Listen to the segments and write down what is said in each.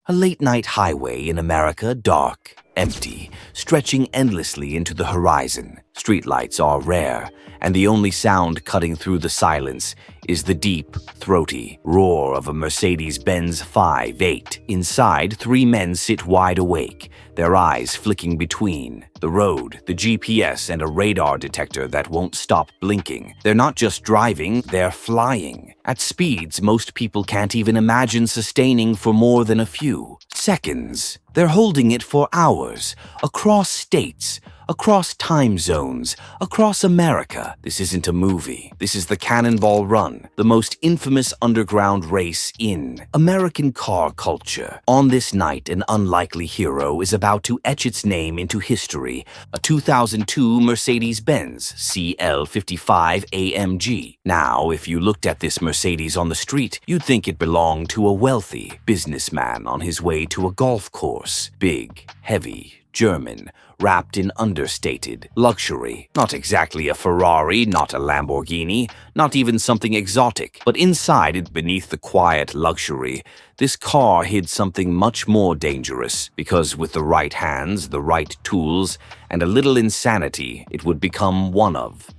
A late-night highway in America, dark, empty, stretching endlessly into the horizon. Streetlights are rare, and the only sound cutting through the silence is the deep, throaty roar of a Mercedes-Benz 5.8. Inside, three men sit wide awake, their eyes flicking between the road, the GPS, and a radar detector that won't stop blinking. They're not just driving, they're flying. At speeds most people can't even imagine sustaining for more than a few seconds. They're holding it for hours, across states, across time zones, across America. This isn't a movie. This is the Cannonball Run, the most infamous underground race in American car culture. On this night, an unlikely hero is about to etch its name into history, a 2002 Mercedes-Benz CL55 AMG. Now, if you looked at this Mercedes on the street, you'd think it belonged to a wealthy businessman on his way to a golf course. Big, heavy, German, wrapped in understated luxury. Not exactly a Ferrari, not a Lamborghini, not even something exotic. But inside it, beneath the quiet luxury, this car hid something much more dangerous, because with the right hands, the right tools, and a little insanity, it would become one of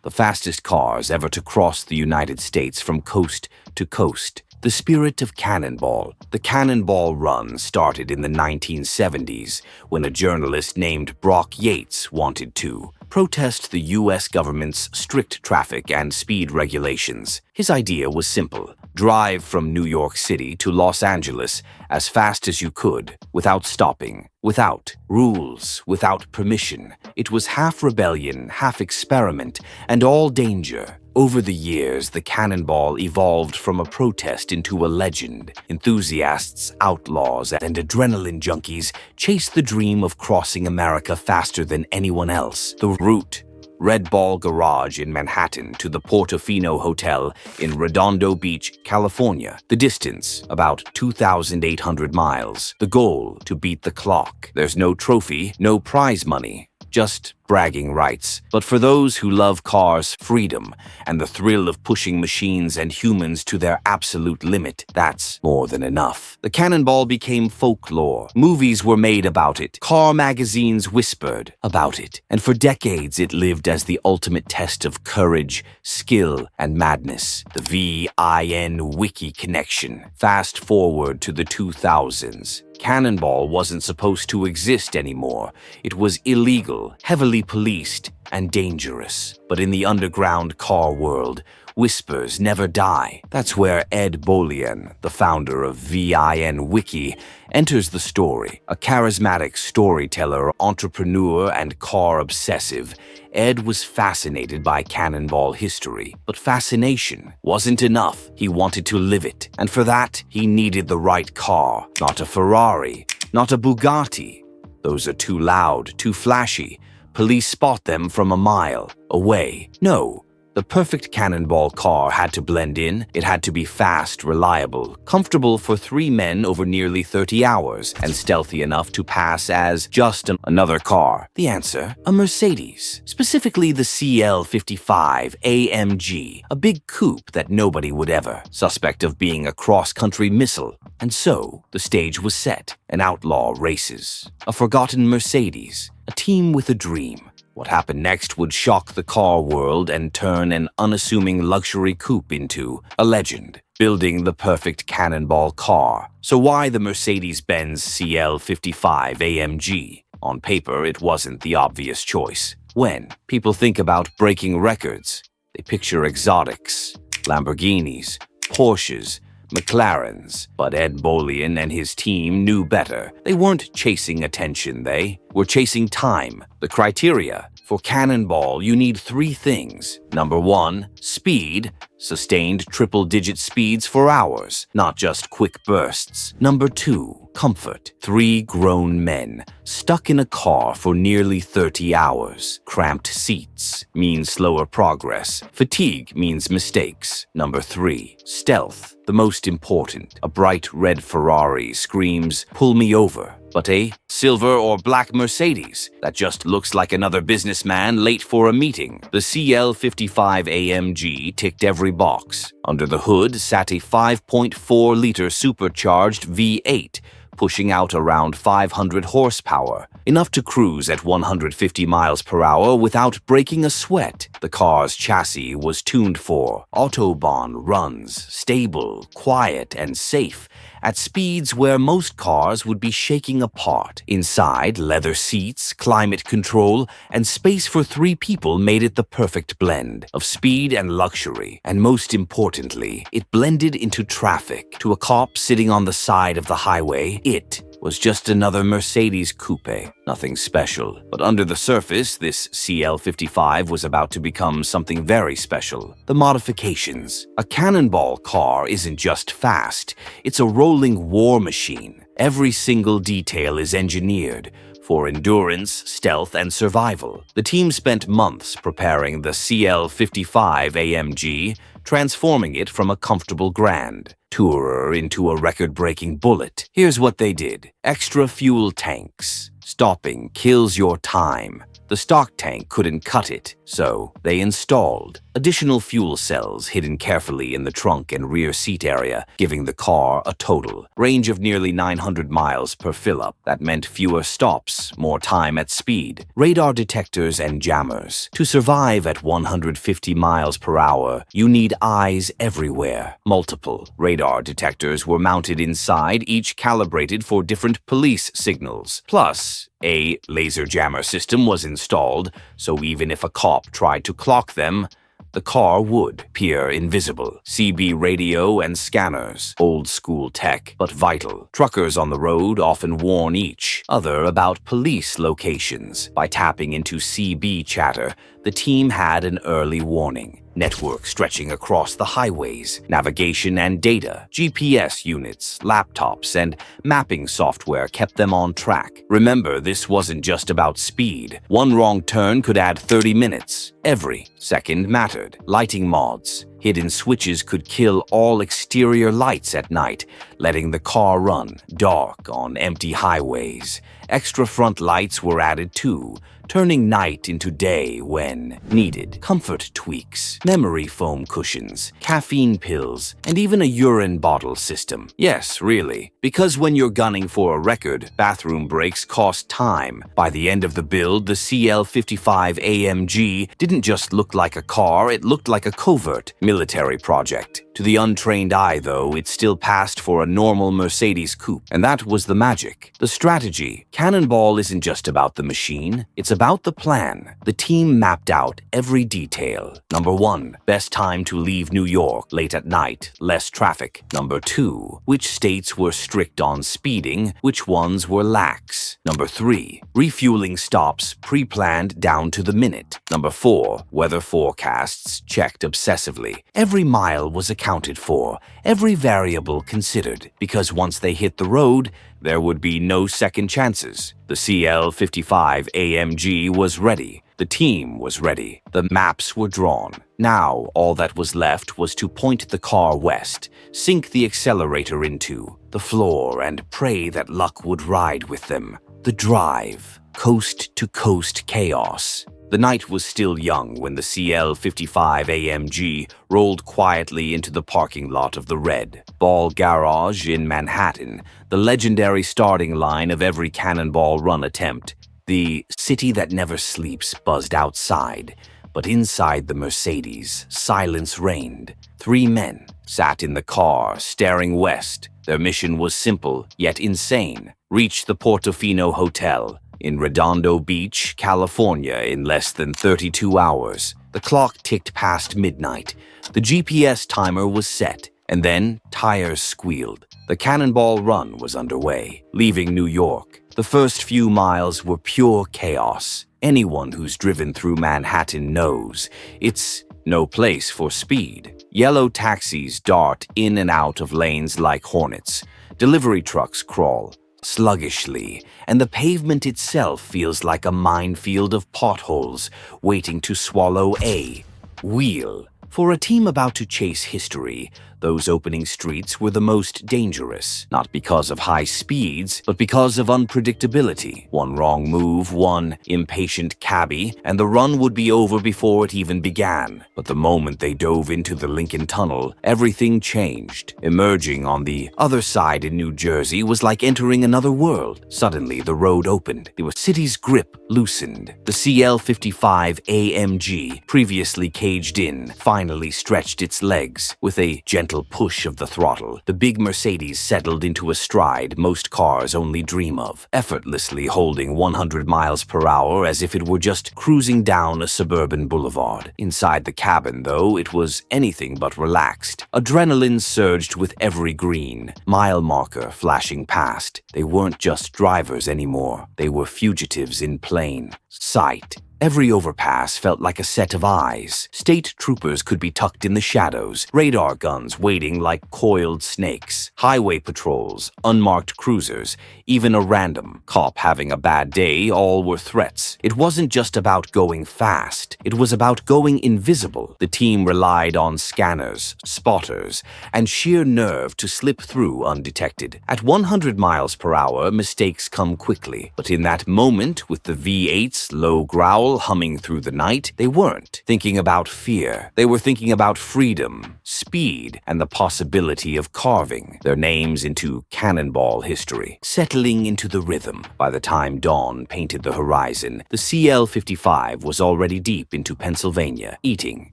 the fastest cars ever to cross the United States from coast to coast. The spirit of Cannonball. The Cannonball Run started in the 1970s when a journalist named Brock Yates wanted to protest the U.S. government's strict traffic and speed regulations. His idea was simple: drive from New York City to Los Angeles as fast as you could, without stopping, without rules, without permission. It was half rebellion, half experiment, and all danger. Over the years, the Cannonball evolved from a protest into a legend. Enthusiasts, outlaws, and adrenaline junkies chased the dream of crossing America faster than anyone else. The route: Red Ball Garage in Manhattan to the Portofino Hotel in Redondo Beach, California. The distance, about 2,800 miles. The goal, to beat the clock. There's no trophy, no prize money, just bragging rights. But for those who love cars, freedom, and the thrill of pushing machines and humans to their absolute limit, that's more than enough. The Cannonball became folklore. Movies were made about it. Car magazines whispered about it. And for decades, it lived as the ultimate test of courage, skill, and madness. The VIN Wiki connection. Fast forward to the 2000s. Cannonball wasn't supposed to exist anymore. It was illegal, heavily policed, and dangerous. But in the underground car world, whispers never die. That's where Ed Bolian, the founder of VIN Wiki, enters the story. A charismatic storyteller, entrepreneur, and car obsessive, Ed was fascinated by Cannonball history. But fascination wasn't enough. He wanted to live it. And for that, he needed the right car. Not a Ferrari, not a Bugatti. Those are too loud, too flashy. Police spot them from a mile away. No. The perfect Cannonball car had to blend in. It had to be fast, reliable, comfortable for three men over nearly 30 hours, and stealthy enough to pass as just another car. The answer? A Mercedes. Specifically the CL55 AMG, a big coupe that nobody would ever suspect of being a cross-country missile. And so, the stage was set. An outlaw races. A forgotten Mercedes. A team with a dream. What happened next would shock the car world and turn an unassuming luxury coupe into a legend, building the perfect Cannonball car. So why the Mercedes-Benz CL55 AMG? On paper, it wasn't the obvious choice. When people think about breaking records, they picture exotics, Lamborghinis, Porsches, McLarens. But Ed Bolian and his team knew better. They weren't chasing attention, they were chasing time. The criteria: for Cannonball, you need three things. Number one, speed. Sustained triple-digit speeds for hours, not just quick bursts. Number two, comfort. Three grown men stuck in a car for nearly 30 hours. Cramped seats mean slower progress. Fatigue means mistakes. Number three, stealth. The most important. A bright red Ferrari screams, "Pull me over." But a silver or black Mercedes that just looks like another businessman late for a meeting. The CL55 AMG ticked every box. Under the hood sat a 5.4-liter supercharged V8, pushing out around 500 horsepower, enough to cruise at 150 miles per hour without breaking a sweat. The car's chassis was tuned for Autobahn runs, stable, quiet, and safe, at speeds where most cars would be shaking apart. Inside, leather seats, climate control, and space for 3 people made it the perfect blend of speed and luxury. And most importantly, it blended into traffic. To a cop sitting on the side of the highway, it was just another Mercedes coupe, nothing special. But under the surface, this CL55 was about to become something very special. The modifications. A Cannonball car isn't just fast, it's a rolling war machine. Every single detail is engineered for endurance, stealth, and survival. The team spent months preparing the CL55 AMG, transforming it from a comfortable Grand Tourer into a record-breaking bullet. Here's what they did. Extra fuel tanks. Stopping kills your time. The stock tank couldn't cut it, so they installed additional fuel cells hidden carefully in the trunk and rear seat area, giving the car a total range of nearly 900 miles per fill-up. That meant fewer stops, more time at speed, radar detectors, and jammers. To survive at 150 miles per hour, you need eyes everywhere. Multiple radar detectors were mounted inside, each calibrated for different police signals. Plus, a laser jammer system was installed, so even if a cop tried to clock them, the car would appear invisible. CB radio and scanners, old school tech, but vital. Truckers on the road often warn each other about police locations. By tapping into CB chatter, the team had an early warning. Network stretching across the highways, navigation and data, GPS units, laptops, and mapping software kept them on track. Remember, this wasn't just about speed. One wrong turn could add 30 minutes. Every second mattered. Lighting mods. Hidden switches could kill all exterior lights at night, letting the car run dark on empty highways. Extra front lights were added too, turning night into day when needed. Comfort tweaks, memory foam cushions, caffeine pills, and even a urine bottle system. Yes, really. Because when you're gunning for a record, bathroom breaks cost time. By the end of the build, the CL55 AMG didn't just look like a car, it looked like a covert military project. To the untrained eye, though, it still passed for a normal Mercedes coupe. And that was the magic. The strategy. Cannonball isn't just about the machine, it's about the plan. The team mapped out every detail. Number 1, best time to leave New York, late at night, less traffic. Number 2, which states were strict on speeding, which ones were lax. Number 3, refueling stops pre-planned down to the minute. Number 4, weather forecasts checked obsessively. Every mile was accounted for, every variable considered, because once they hit the road, there would be no second chances. The CL55 AMG was ready. The team was ready. The maps were drawn. Now, all that was left was to point the car west, sink the accelerator into the floor, and pray that luck would ride with them. The drive, coast-to-coast chaos. The night was still young when the CL55 AMG rolled quietly into the parking lot of the Red Ball Garage in Manhattan, the legendary starting line of every Cannonball Run attempt. The city that never sleeps buzzed outside, but inside the Mercedes, silence reigned. 3 men sat in the car, staring west. Their mission was simple, yet insane. Reach the Portofino Hotel in Redondo Beach, California, in less than 32 hours. The clock ticked past midnight. The GPS timer was set, and then tires squealed. The Cannonball Run was underway, leaving New York. The first few miles were pure chaos. Anyone who's driven through Manhattan knows it's no place for speed. Yellow taxis dart in and out of lanes like hornets. Delivery trucks crawl sluggishly, and the pavement itself feels like a minefield of potholes waiting to swallow a wheel. For a team about to chase history, those opening streets were the most dangerous, not because of high speeds, but because of unpredictability. One wrong move, one impatient cabbie, and the run would be over before it even began. But the moment they dove into the Lincoln Tunnel, everything changed. Emerging on the other side in New Jersey was like entering another world. Suddenly, the road opened. The city's grip loosened. The CL-55 AMG, previously caged in, finally stretched its legs. With a gentle push of the throttle, the big Mercedes settled into a stride most cars only dream of, effortlessly holding 100 miles per hour as if it were just cruising down a suburban boulevard. Inside the cabin, though, it was anything but relaxed. Adrenaline surged with every green mile marker flashing past. They weren't just drivers anymore. They were fugitives in plain sight. Every overpass felt like a set of eyes. State troopers could be tucked in the shadows, radar guns waiting like coiled snakes, highway patrols, unmarked cruisers, even a random cop having a bad day, all were threats. It wasn't just about going fast, it was about going invisible. The team relied on scanners, spotters, and sheer nerve to slip through undetected. At 100 miles per hour, mistakes come quickly, but in that moment, with the V8's low growl humming through the night, they weren't thinking about fear. They were thinking about freedom, speed, and the possibility of carving their names into Cannonball history, settling into the rhythm. By the time dawn painted the horizon, the CL-55 was already deep into Pennsylvania, eating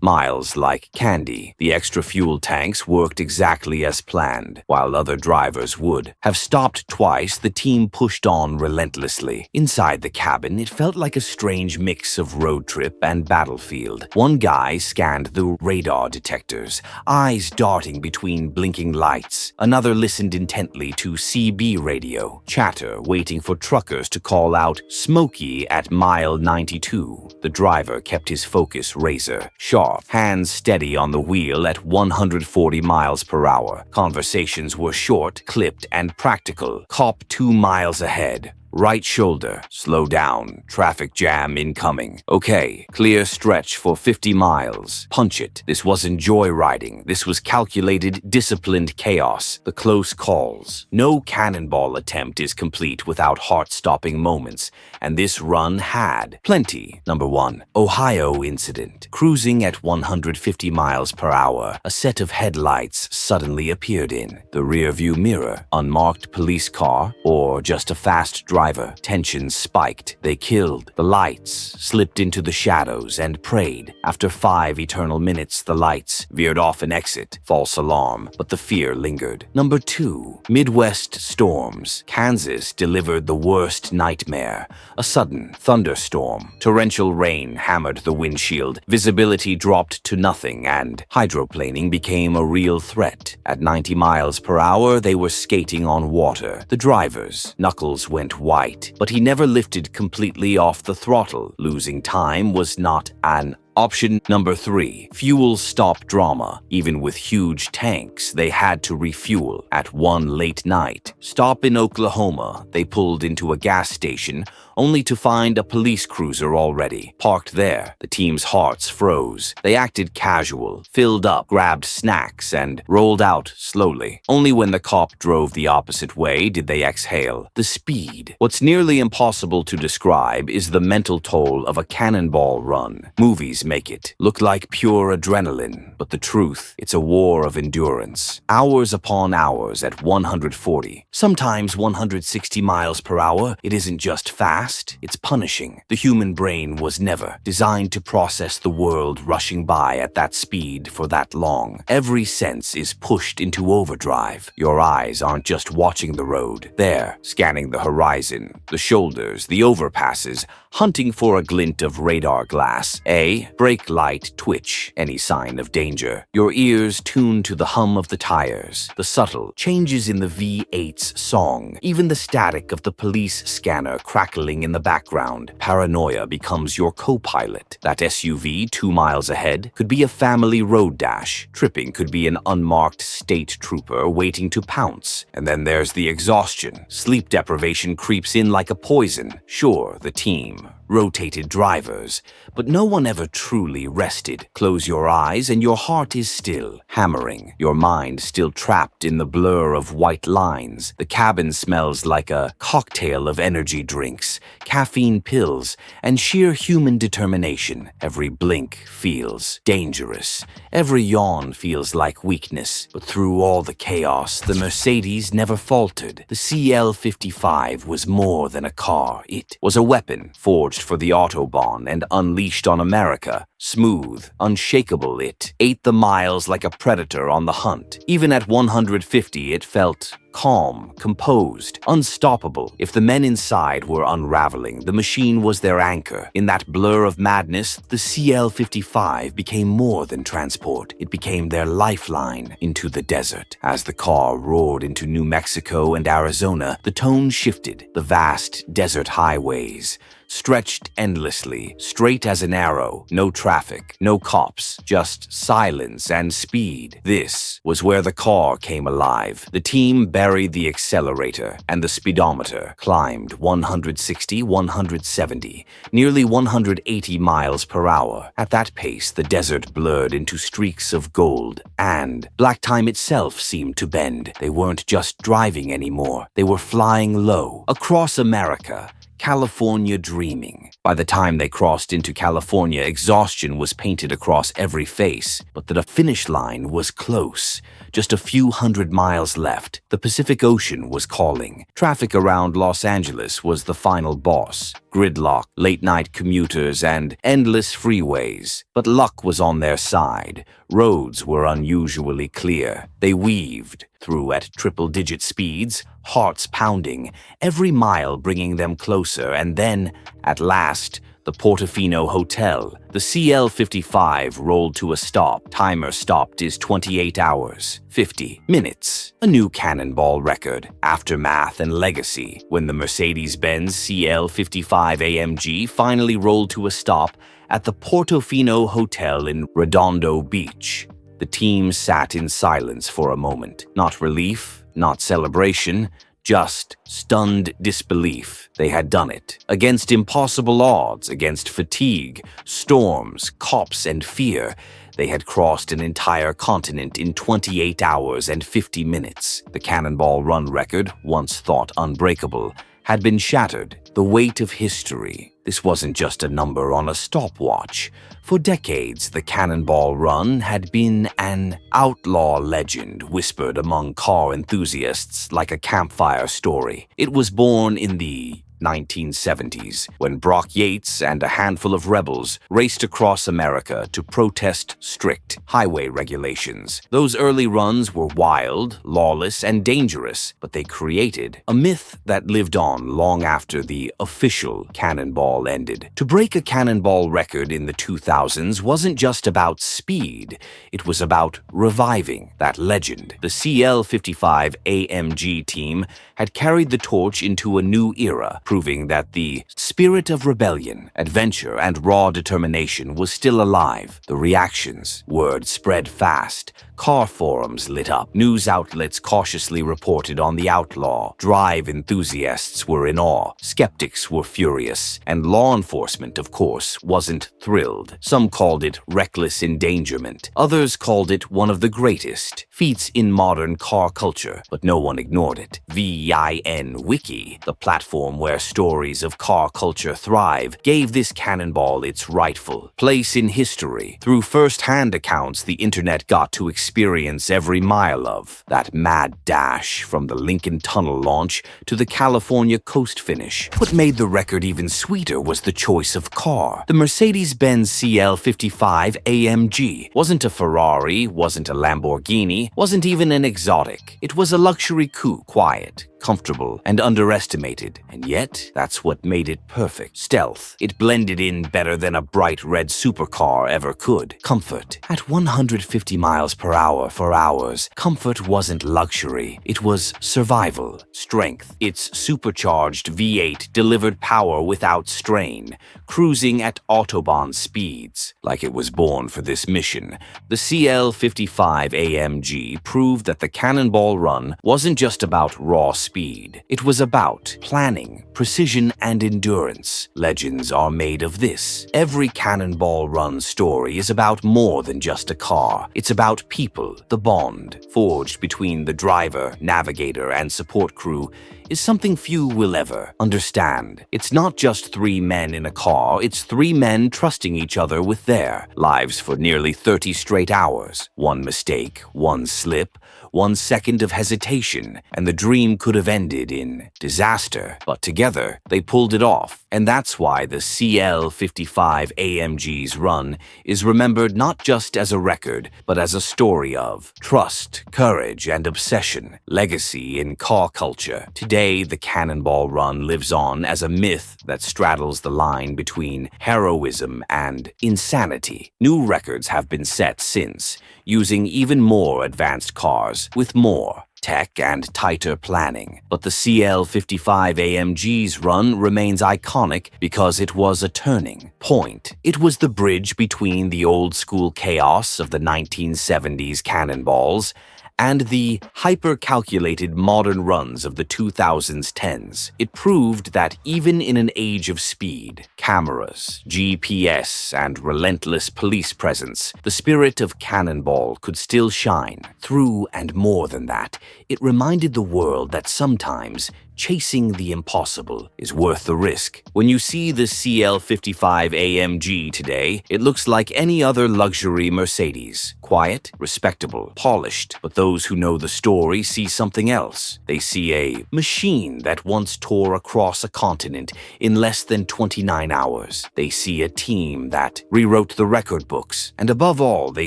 miles like candy. The extra fuel tanks worked exactly as planned. While other drivers would have stopped twice, the team pushed on relentlessly. Inside the cabin, it felt like a strange mix of road trip and battlefield. One guy scanned the radar detectors, eyes darting between blinking lights. Another listened intently to CB radio, chatter waiting for truckers to call out "Smokey" at mile 92. The driver kept his focus razor sharp, hands steady on the wheel at 140 miles per hour. Conversations were short, clipped, and practical. Cop 2 miles ahead. Right shoulder, slow down, traffic jam incoming. Okay, clear stretch for 50 miles. Punch it. This wasn't joyriding. This was calculated, disciplined chaos. The close calls. No cannonball attempt is complete without heart-stopping moments, and this run had plenty. Number 1. Ohio incident. Cruising at 150 miles per hour, a set of headlights suddenly appeared in the rearview mirror. Unmarked police car, or just a fast driver. Tensions spiked. They killed. The lights slipped into the shadows and prayed. After 5 eternal minutes, the lights veered off an exit. False alarm, but the fear lingered. Number 2. Midwest storms. Kansas delivered the worst nightmare. A sudden thunderstorm. Torrential rain hammered the windshield. Visibility dropped to nothing, and hydroplaning became a real threat. At 90 miles per hour, they were skating on water. The driver's knuckles went white, but he never lifted completely off the throttle. Losing time was not an option. Number 3. Fuel stop drama. Even with huge tanks, they had to refuel. At one late night stop in Oklahoma, they pulled into a gas station only to find a police cruiser already parked there. The team's hearts froze. They acted casual, filled up, grabbed snacks, and rolled out slowly. Only when the cop drove the opposite way did they exhale. The speed. What's nearly impossible to describe is the mental toll of a cannonball run. Movies make it look like pure adrenaline, but the truth, it's a war of endurance. Hours upon hours at 140, sometimes 160 miles per hour. It isn't just fast, it's punishing. The human brain was never designed to process the world rushing by at that speed for that long. Every sense is pushed into overdrive. Your eyes aren't just watching the road. They're scanning the horizon, the shoulders, the overpasses, hunting for a glint of radar glass. A brake light twitch, any sign of danger. Your ears tune to the hum of the tires, the subtle changes in the V8's song, even the static of the police scanner crackling in the background. Paranoia becomes your co-pilot. That SUV 2 miles ahead could be a family road dash. Tripping could be an unmarked state trooper waiting to pounce. And then there's the exhaustion. Sleep deprivation creeps in like a poison. Sure, the team rotated drivers, but no one ever truly rested. Close your eyes and your heart is still hammering, your mind still trapped in the blur of white lines. The cabin smells like a cocktail of energy drinks, caffeine pills, and sheer human determination. Every blink feels dangerous. Every yawn feels like weakness. But through all the chaos, the Mercedes never faltered. The CL55 was more than a car. It was a weapon forged for the Autobahn and unleashed on America. Smooth, unshakable, it ate the miles like a predator on the hunt. Even at 150, it felt calm, composed, unstoppable. If the men inside were unraveling, the machine was their anchor. In that blur of madness, the CL55 became more than transport. It became their lifeline into the desert. As the car roared into New Mexico and Arizona, the tone shifted. The vast desert highways stretched endlessly, straight as an arrow. No traffic, no cops, just silence and speed. This was where the car came alive. The team buried the accelerator, and the speedometer climbed 160, 170, nearly 180 miles per hour. At that pace, the desert blurred into streaks of gold, and black time itself seemed to bend. They weren't just driving anymore. They were flying low, across America, California dreaming. By the time they crossed into California, exhaustion was painted across every face, but the finish line was close. Just a few hundred miles left. The Pacific Ocean was calling. Traffic around Los Angeles was the final boss. Gridlock, late-night commuters, and endless freeways. But luck was on their side. Roads were unusually clear. They weaved through at triple-digit speeds, hearts pounding, every mile bringing them closer, and then, at last, the Portofino Hotel. The CL55 rolled to a stop. Timer stopped is 28 hours, 50 minutes. A new Cannonball record, aftermath and legacy. When the Mercedes-Benz CL55 AMG finally rolled to a stop at the Portofino Hotel in Redondo Beach, the team sat in silence for a moment. Not relief, not celebration, just stunned disbelief. They had done it. Against impossible odds, against fatigue, storms, cops, and fear, they had crossed an entire continent in 28 hours and 50 minutes. The Cannonball Run record, once thought unbreakable, had been shattered. The weight of history. This wasn't just a number on a stopwatch. For decades, the Cannonball Run had been an outlaw legend whispered among car enthusiasts like a campfire story. It was born in the 1970s, when Brock Yates and a handful of rebels raced across America to protest strict highway regulations. Those early runs were wild, lawless, and dangerous, but they created a myth that lived on long after the official Cannonball ended. To break a Cannonball record in the 2000s wasn't just about speed, it was about reviving that legend. The CL55 AMG team had carried the torch into a new era, proving that the spirit of rebellion, adventure, and raw determination was still alive. The reactions, word spread fast. Car forums lit up. News outlets cautiously reported on the outlaw. Drive enthusiasts were in awe. Skeptics were furious. And law enforcement, of course, wasn't thrilled. Some called it reckless endangerment. Others called it one of the greatest feats in modern car culture. But no one ignored it. VIN Wiki, the platform where stories of car culture thrive, gave this cannonball its rightful place in history. Through first-hand accounts the internet got to experience every mile of that mad dash, from the Lincoln Tunnel launch to the California coast finish. What made the record even sweeter was the choice of car. The Mercedes-Benz CL55 AMG wasn't a Ferrari, wasn't a Lamborghini, wasn't even an exotic. It was a luxury coupe, quiet, comfortable, and underestimated. And yet, that's what made it perfect. Stealth. It blended in better than a bright red supercar ever could. Comfort. At 150 miles per hour for hours, comfort wasn't luxury. It was survival. Strength. Its supercharged V8 delivered power without strain, cruising at Autobahn speeds. Like it was born for this mission, the CL55 AMG proved that the Cannonball Run wasn't just about raw speed. speed. It was about planning, precision, and endurance. Legends are made of this. Every Cannonball Run story is about more than just a car. It's about people. The bond forged between the driver, navigator, and support crew is something few will ever understand. It's not just three men in a car, it's three men trusting each other with their lives for nearly 30 straight hours. One mistake, one slip, 1 second of hesitation, and the dream could have ended in disaster. But together, they pulled it off. And that's why the CL55 AMG's run is remembered not just as a record, but as a story of trust, courage, and obsession, legacy in car culture. Today, the Cannonball Run lives on as a myth that straddles the line between heroism and insanity. New records have been set since, using even more advanced cars with more tech and tighter planning. But the CL55 AMG's run remains iconic because it was a turning point. It was the bridge between the old-school chaos of the 1970s cannonballs and the hyper-calculated modern runs of the 2010s. It proved that even in an age of speed, cameras, GPS, and relentless police presence, the spirit of Cannonball could still shine through. And more than that, it reminded the world that sometimes chasing the impossible is worth the risk. When you see the CL55 AMG today, it looks like any other luxury Mercedes. Quiet, respectable, polished. But those who know the story see something else. They see a machine that once tore across a continent in less than 29 hours. They see a team that rewrote the record books. And above all, they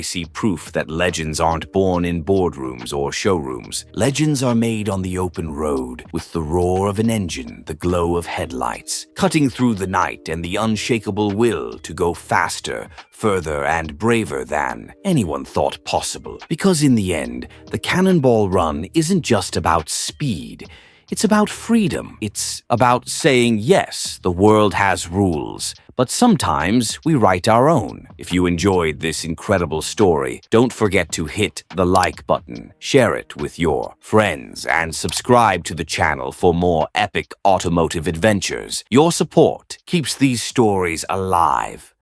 see proof that legends aren't born in boardrooms or showrooms. Legends are made on the open road, with the roar of an engine, the glow of headlights, cutting through the night, and the unshakable will to go faster, further, and braver than anyone thought possible. Because in the end, the Cannonball Run isn't just about speed. It's about freedom. It's about saying, yes, the world has rules, but sometimes we write our own. If you enjoyed this incredible story, don't forget to hit the like button, share it with your friends, and subscribe to the channel for more epic automotive adventures. Your support keeps these stories alive.